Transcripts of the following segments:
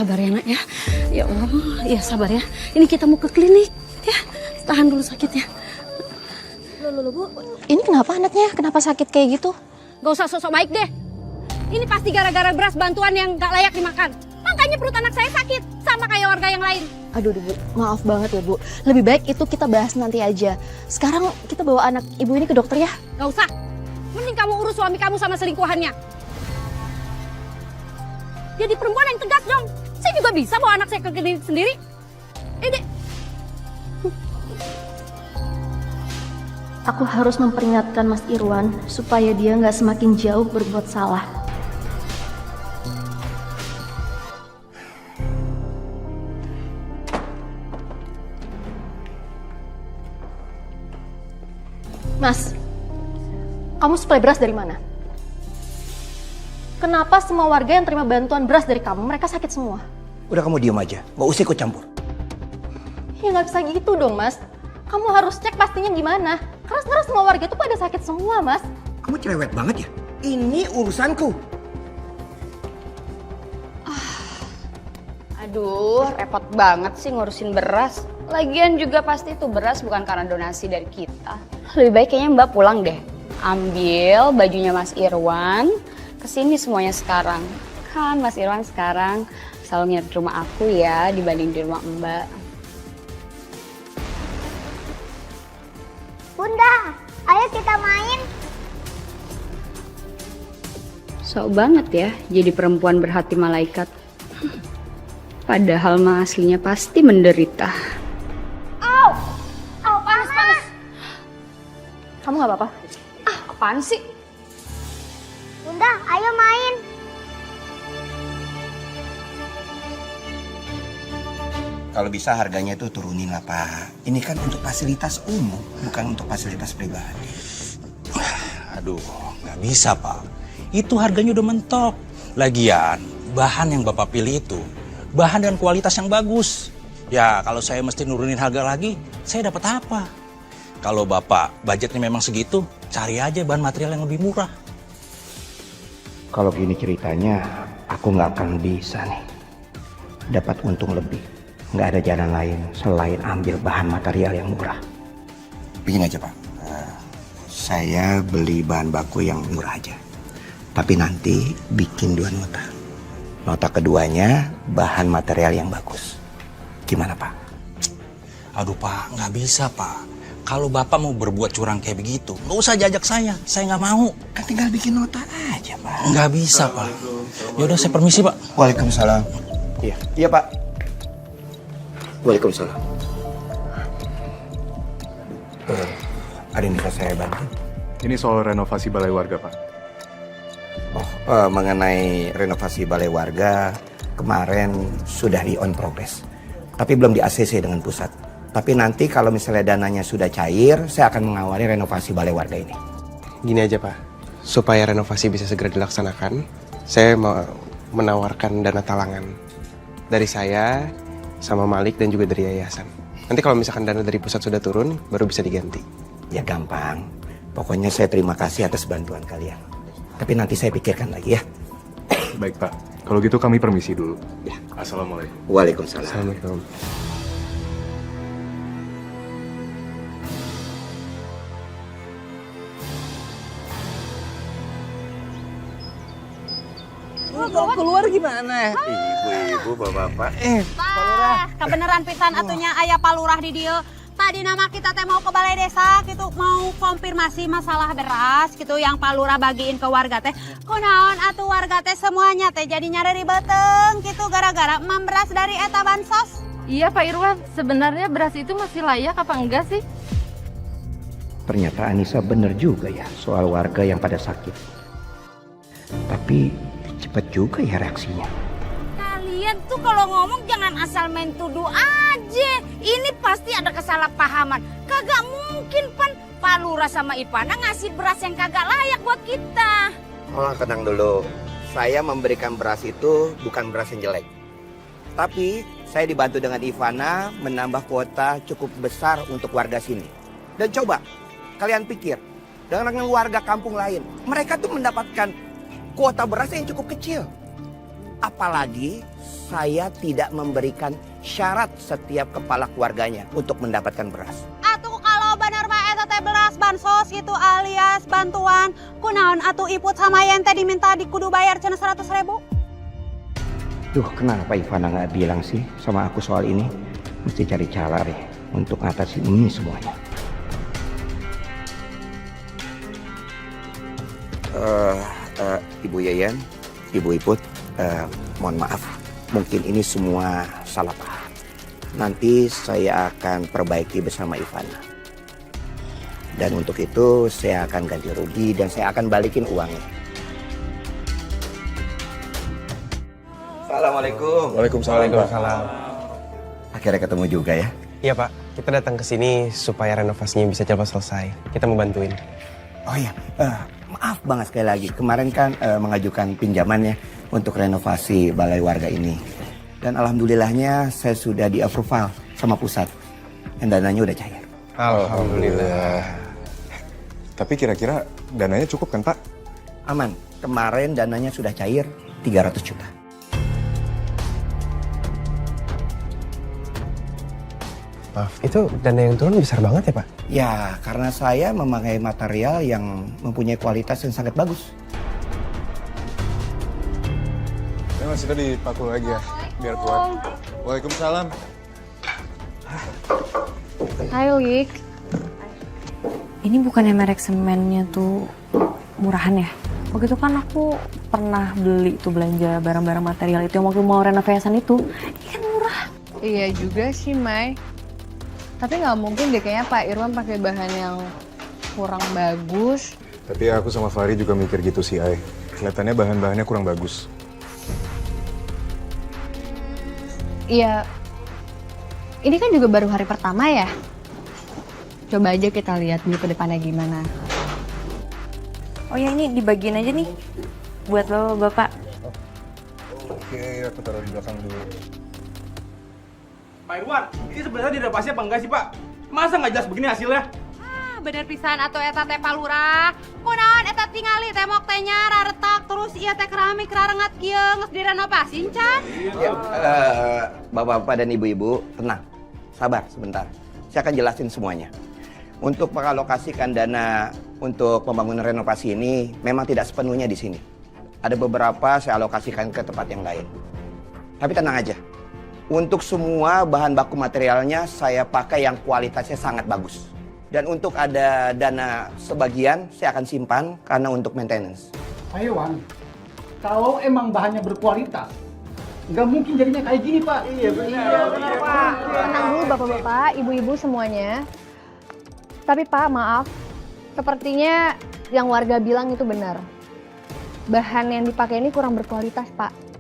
sabar ya nak ya. Ya Allah, ya sabar ya. Ini kita mau ke klinik ya. Tahan dulu sakitnya. Loh, Bu. Ini kenapa anaknya? Kenapa sakit kayak gitu? Gak usah sosok baik deh. Ini pasti gara-gara beras bantuan yang gak layak dimakan. Makanya perut anak saya sakit, sama kayak warga yang lain. Aduh Bu, maaf banget ya Bu. Lebih baik itu kita bahas nanti aja. Sekarang kita bawa anak ibu ini ke dokter ya. Gak usah. Mending kamu urus suami kamu sama selingkuhannya. Jadi perempuan yang tegas dong. Saya juga bisa bawa anak saya ke klinik sendiri. Dek. Aku harus memperingatkan Mas Irwan supaya dia nggak semakin jauh berbuat salah. Mas, kamu suplai beras dari mana? Kenapa semua warga yang terima bantuan beras dari kamu, mereka sakit semua? Udah kamu diem aja, gak usah ikut campur. Ya nggak bisa gitu dong, Mas. Kamu harus cek pastinya gimana. Karena sekarang semua warga itu pada sakit semua, Mas. Kamu cerewet banget ya? Ini urusanku. Aduh, repot banget sih ngurusin beras. Lagian juga pasti itu beras bukan karena donasi dari kita. Lebih baik kayaknya Mbak pulang deh. Ambil bajunya Mas Irwan, kesini semuanya sekarang. Kan Mas Irwan sekarang selalu nginep di rumah aku ya dibanding di rumah Mbak. Bunda, ayo kita main. Sok banget ya jadi perempuan berhati malaikat. Padahal mah aslinya pasti menderita. Panas. Kamu nggak apa-apa? Apaan sih? Bunda, ayo main. Kalau bisa harganya itu turunin lah Pak. Ini kan untuk fasilitas umum, bukan untuk fasilitas pribadi. Aduh, nggak bisa Pak. Itu harganya udah mentok. Lagian, bahan yang Bapak pilih itu, bahan dan kualitas yang bagus. Ya, kalau saya mesti nurunin harga lagi, saya dapat apa? Kalau Bapak budgetnya memang segitu, cari aja bahan material yang lebih murah. Kalau gini ceritanya, aku nggak akan bisa nih dapat untung lebih. Nggak ada jalan lain selain ambil bahan material yang murah. Begini aja Pak, saya beli bahan baku yang murah aja. Tapi nanti bikin 2 nota. Nota keduanya bahan material yang bagus. Gimana Pak? Aduh Pak, nggak bisa Pak. Kalau Bapak mau berbuat curang kayak begitu, nggak usah jajak saya nggak mau. Kan tinggal bikin nota aja Pak. Nggak bisa Pak. Yaudah saya permisi Pak. Waalaikumsalam. Iya Pak. Waalaikumsalam. Ada yang bisa saya bantu? Ini soal renovasi balai warga, Pak. Mengenai renovasi balai warga, kemarin sudah di on progress. Tapi belum di ACC dengan pusat. Tapi nanti kalau misalnya dananya sudah cair, saya akan mengawali renovasi balai warga ini. Gini aja Pak, supaya renovasi bisa segera dilaksanakan, saya mau menawarkan dana talangan dari saya, sama Malik dan juga dari yayasan. Nanti kalau misalkan dana dari pusat sudah turun, baru bisa diganti. Ya gampang. Pokoknya saya terima kasih atas bantuan kalian. Tapi nanti saya pikirkan lagi ya. Baik Pak, kalau gitu kami permisi dulu. Ya. Assalamualaikum. Waalaikumsalam. Assalamualaikum. Kalau keluar gimana? Ibu-ibu, bapak-bapak. Pak, kebenaran pisan atunya aya palurah di dieu. Tadi nama kita teh mau ke balai desa gitu, mau konfirmasi masalah beras gitu yang palurah bagiin ke warga teh. Kunaon atuh warga teh semuanya teh jadi nyari ribeteng gitu gara-gara emam beras dari eta bansos. Iya Pak Irwan, sebenarnya beras itu masih layak apa enggak sih? Ternyata Anissa bener juga ya soal warga yang pada sakit. Tapi cepet juga ya reaksinya. Kalian tuh kalau ngomong jangan asal main tuduh aja. Ini pasti ada kesalahpahaman. Kagak mungkin Pak Lurah sama Ipana ngasih beras yang kagak layak buat kita. Oh, tenang dulu. Saya memberikan beras itu bukan beras yang jelek. Tapi saya dibantu dengan Ivana menambah kuota cukup besar untuk warga sini. Dan coba kalian pikir, dengan warga kampung lain, mereka tuh mendapatkan kuota beras yang cukup kecil. Apalagi saya tidak memberikan syarat setiap kepala keluarganya untuk mendapatkan beras. Atuh kalau bener mah eta teh beras bansos gitu alias bantuan. Kunaon atuh Iput sama Yen teh diminta dikudu bayar cenah 100.000? Duh, kenapa Ivana nggak bilang sih sama aku soal ini? Mesti cari cara deh untuk ngatasin ini semuanya. Ibu Yayan, Ibu Iput, mohon maaf. Mungkin ini semua salah paham. Nanti saya akan perbaiki bersama Ivana. Dan untuk itu saya akan ganti rugi dan saya akan balikin uangnya. Assalamualaikum. Waalaikumsalam. Akhirnya ketemu juga ya. Iya Pak, kita datang ke sini supaya renovasinya bisa cepat selesai. Kita mau bantuin. Oh iya, maaf banget sekali lagi. Kemarin kan mengajukan pinjaman ya untuk renovasi balai warga ini. Dan alhamdulillahnya saya sudah di-approval sama pusat. Dan dananya udah cair. Alhamdulillah. Tapi kira-kira dananya cukup kan Pak? Aman, kemarin dananya sudah cair 300 juta. Maaf, itu dana yang turun besar banget ya Pak? Ya, karena saya memakai material yang mempunyai kualitas yang sangat bagus. Ya Mas, kita dipakul lagi ya, biar kuat. Waalaikumsalam. Hai Lik. Ini bukannya merek semennya tuh murahan ya? Waktu itu kan aku pernah beli tuh belanja barang-barang material itu yang waktu mau renovasan itu. Ini kan murah. Iya juga sih, Mai. Tapi nggak mungkin deh kayaknya Pak Irwan pakai bahan yang kurang bagus. Tapi aku sama Fahri juga mikir gitu sih, Ay. Kelihatannya bahan-bahannya kurang bagus. Iya, ini kan juga baru hari pertama ya. Coba aja kita lihat dulu ke depannya gimana. Oh ya ini dibagiin aja nih buat bapak-bapak. Oke, aku taruh di belakang dulu. Pak Irwan, ini sebenarnya direnovasi apa enggak sih Pak? Masa nggak jelas begini hasilnya? Bener pisan atuh eta teh Pak Lurah. Kunaon eta tingali tembok teh nyara retak terus ieu teh keramik rarengat kieu geus direnovasi can? Ya, Bapak-bapak dan Ibu-ibu, tenang. Sabar sebentar. Saya akan jelasin semuanya. Untuk mengalokasikan dana untuk pembangunan renovasi ini memang tidak sepenuhnya di sini. Ada beberapa saya alokasikan ke tempat yang lain. Tapi tenang aja. Untuk semua bahan baku materialnya saya pakai yang kualitasnya sangat bagus. Dan untuk ada dana sebagian saya akan simpan karena untuk maintenance. Pak Irwan, kalau emang bahannya berkualitas, nggak mungkin jadinya kayak gini Pak. Iya benar Pak. Tenang dulu bapak-bapak, ibu-ibu semuanya. Tapi Pak, maaf. Sepertinya yang warga bilang itu benar. Bahan yang dipakai ini kurang berkualitas, Pak.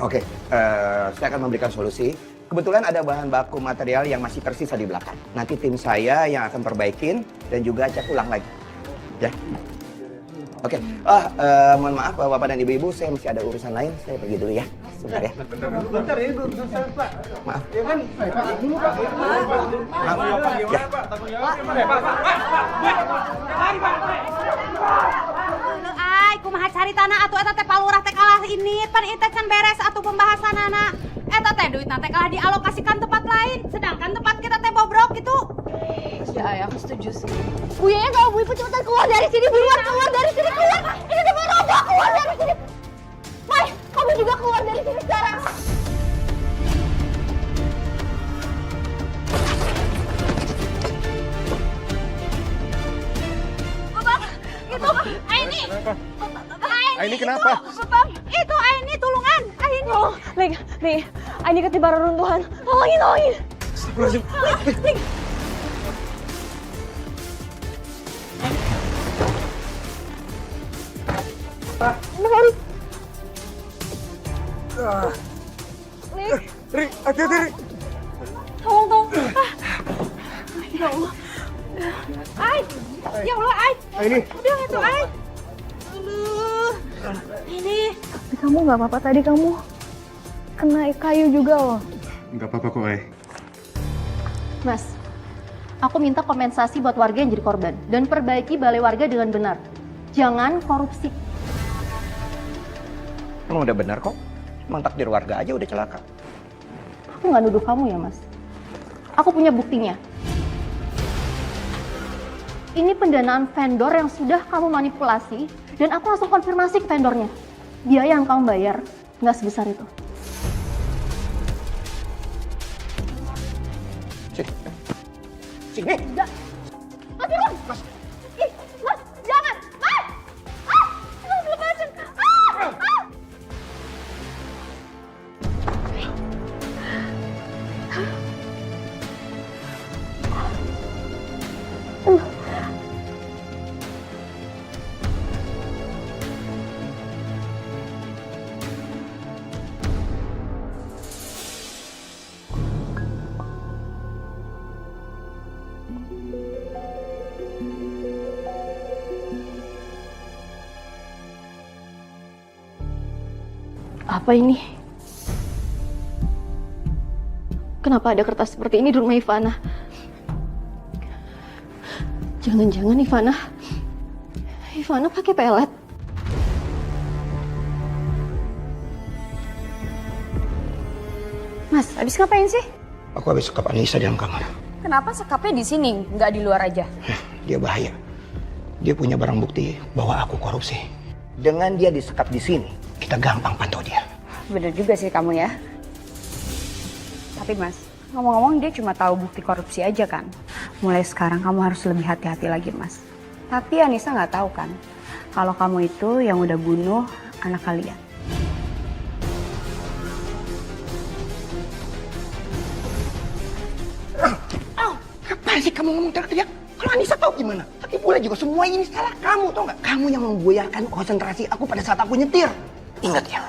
Oke, saya akan memberikan solusi. Kebetulan ada bahan baku material yang masih tersisa di belakang. Nanti tim saya yang akan perbaikin dan juga cek ulang lagi. Ya. Oke. Mohon maaf Bapak dan Ibu-ibu, saya masih ada urusan lain. Saya pergi dulu ya. Sebentar ya. Bentar ya, bentar Pak. Maaf. Ya kan? Pak, dulu Pak. Heuh ay, kumaha caritana atuh eta teh Pak Lurah teh kalah ini, pan ieu teh can beres atuh pembahasanana. Eta teh duitna teh kalah dialokasikan tempat lain, sedangkan tempat kita teh bobrok gitu. Ya, aku setuju sih. Buyanya kalau Bu Ibu cepetan keluar dari sini, buruan keluar dari sini, keluar. Ini teh roboh, keluar dari sini. Mai, kamu juga keluar dari sini sekarang. Bang, itu Aini. Aini kenapa? Bang, itu Aini tulungan. Aini. Oh, nih, ini ketiba reruntuhan. Tolongin. Ri, hati-hati Ri. Tolong. Ya Allah. Ai. Ya Allah, Ai. Aini. Udah itu, Ai. Aduh. Ini. Tapi kamu nggak apa-apa tadi kamu kena kayu juga loh. Nggak apa-apa kok, Ay. Mas, aku minta kompensasi buat warga yang jadi korban dan perbaiki balai warga dengan benar. Jangan korupsi. Emang udah benar kok. Emang takdir warga aja udah celaka. Aku nggak nuduh kamu ya, Mas. Aku punya buktinya. Ini pendanaan vendor yang sudah kamu manipulasi, dan aku langsung konfirmasi ke vendornya. Biaya yang kamu bayar nggak sebesar itu. Sini. Sini. Enggak. Mas Irwan! Ih, Mas, jangan! Mas! Ah! Mas, lepasin! Ah! Ah! Apa ini? Kenapa ada kertas seperti ini di rumah Ivana? Jangan-jangan Ivana pakai pelet. Mas, habis ngapain sih? Aku habis sekap Anissa dalam kamar. Kenapa sekapnya di sini, nggak di luar aja? Dia bahaya. Dia punya barang bukti bahwa aku korupsi. Dengan dia disekap di sini, kita gampang pantau dia. Bener juga sih kamu ya. Tapi Mas, ngomong-ngomong dia cuma tahu bukti korupsi aja kan. Mulai sekarang kamu harus lebih hati-hati lagi Mas. Tapi Anissa nggak tahu kan, kalau kamu itu yang udah bunuh anak kalian. Apaan sih kamu ngomong teriak-teriak? Kalau Anissa tahu gimana? Lagi pula juga semua ini salah kamu, tau nggak? Kamu yang membuayarkan konsentrasi aku pada saat aku nyetir. Ingat ya,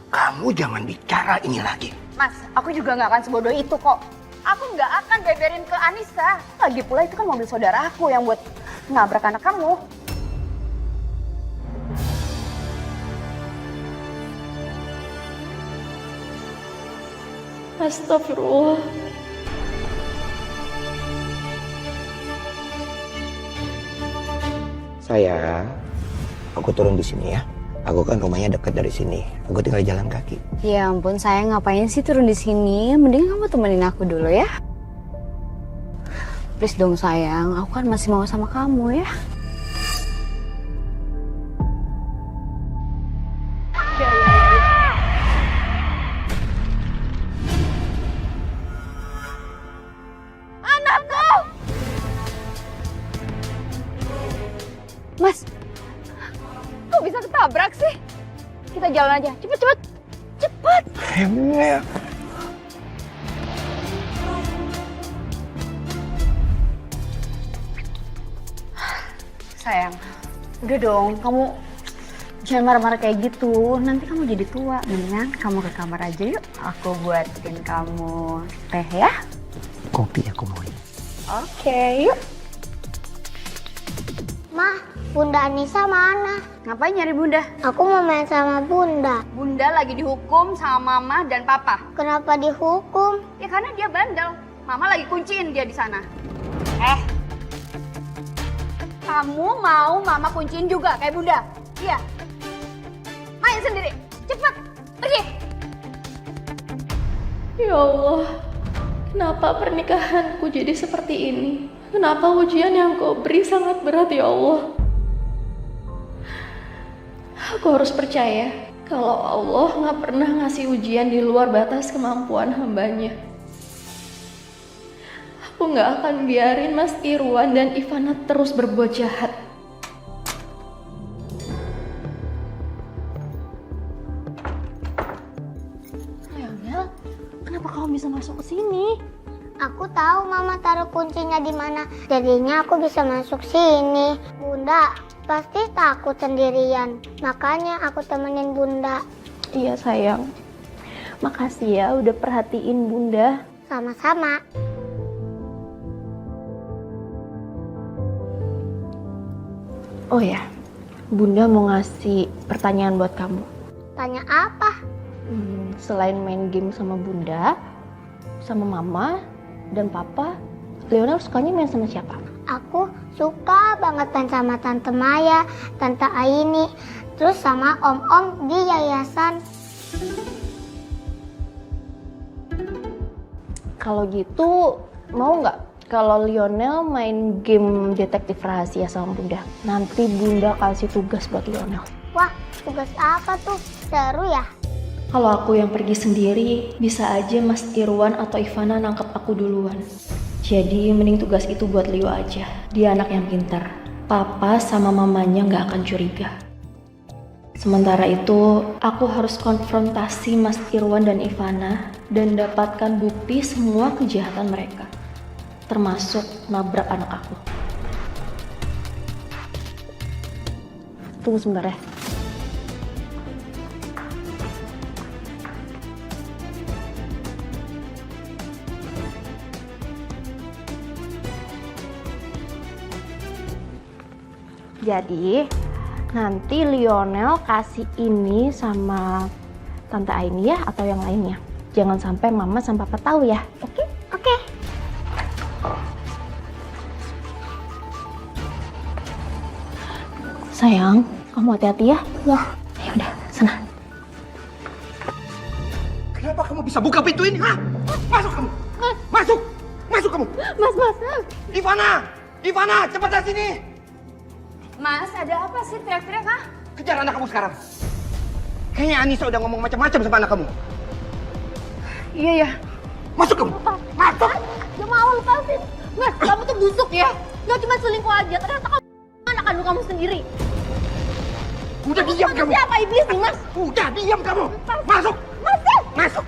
kamu jangan bicara ini lagi. Mas, aku juga nggak akan sebodoh itu kok. Aku nggak akan beberin ke Anissa. Lagi pula itu kan mobil saudara aku yang buat nabrak anak kamu. Astagfirullah. Sayang, aku turun di sini ya. Aku kan rumahnya dekat dari sini. Aku tinggal jalan kaki. Ya ampun, sayang ngapain sih turun di sini? Mending kamu temenin aku dulu ya. Please dong sayang, aku kan masih mau sama kamu ya. Anakku! Mas, kok bisa ketabrak sih? Kita jalan aja, cepet, cepet, cepet. Emangnya? Sayang, udah dong, kamu jangan marah-marah kayak gitu. Nanti kamu jadi tua. Mendingan kamu ke kamar aja yuk. Aku buatin kamu teh ya. Kopi aku mau. Oke, yuk. Ma, Bunda Anissa mana? Ngapain nyari Bunda? Aku mau main sama Bunda. Bunda lagi dihukum sama Mama dan Papa. Kenapa dihukum? Ya karena dia bandel. Mama lagi kunciin dia di sana. Kamu mau Mama kunciin juga kayak Bunda? Iya. Main sendiri. Cepet, pergi. Ya Allah, kenapa pernikahanku jadi seperti ini? Kenapa ujian yang kau beri sangat berat ya Allah? Aku harus percaya kalau Allah nggak pernah ngasih ujian di luar batas kemampuan hambanya. Aku nggak akan biarin Mas Irwan dan Ivana terus berbuat jahat. Mel, kenapa kamu bisa masuk ke sini? Aku tahu Mama taruh kuncinya di mana. Jadinya aku bisa masuk sini. Bunda pasti takut sendirian. Makanya aku temenin Bunda. Iya sayang. Makasih ya udah perhatiin Bunda. Sama-sama. Oh ya, Bunda mau ngasih pertanyaan buat kamu. Tanya apa? Selain main game sama Bunda, sama Mama, dan Papa, Leonel sukanya main sama siapa? Aku suka banget main sama Tante Maya, Tante Aini, terus sama om-om di yayasan. Kalau gitu, mau nggak kalau Lionel main game detektif rahasia sama Bunda? Nanti Bunda kasih tugas buat Lionel. Wah, tugas apa tuh? Seru ya? Kalau aku yang pergi sendiri, bisa aja Mas Irwan atau Ivana nangkep aku duluan. Jadi mending tugas itu buat Leo aja. Dia anak yang pintar. Papa sama mamanya nggak akan curiga. Sementara itu, aku harus konfrontasi Mas Irwan dan Ivana dan dapatkan bukti semua kejahatan mereka. Termasuk nabrak anak aku. Tunggu sebentar ya. Jadi, nanti Lionel kasih ini sama Tante Aini ya, atau yang lainnya. Jangan sampai Mama sama Papa tahu ya, oke? Oke. Sayang, kamu hati-hati ya. Ya. Ya udah, sana. Kenapa kamu bisa buka pintu ini? Hah? Masuk kamu! Masuk! Masuk kamu! Mas. Ivana, cepat dari sini! Mas, ada apa sih teriak-teriak, ah? Kejar anak kamu sekarang. Kayaknya Anissa udah ngomong macam-macam sama anak kamu. Iya ya. Masuk kamu! Masuk! Gak mau lepasin. Mas, kamu tuh busuk ya. Gak cuma selingkuh aja, ternyata kamu anak kandung kamu sendiri. Udah diam kamu! Siapa iblis nih, Mas? Udah diam kamu! Masuk! Masuk!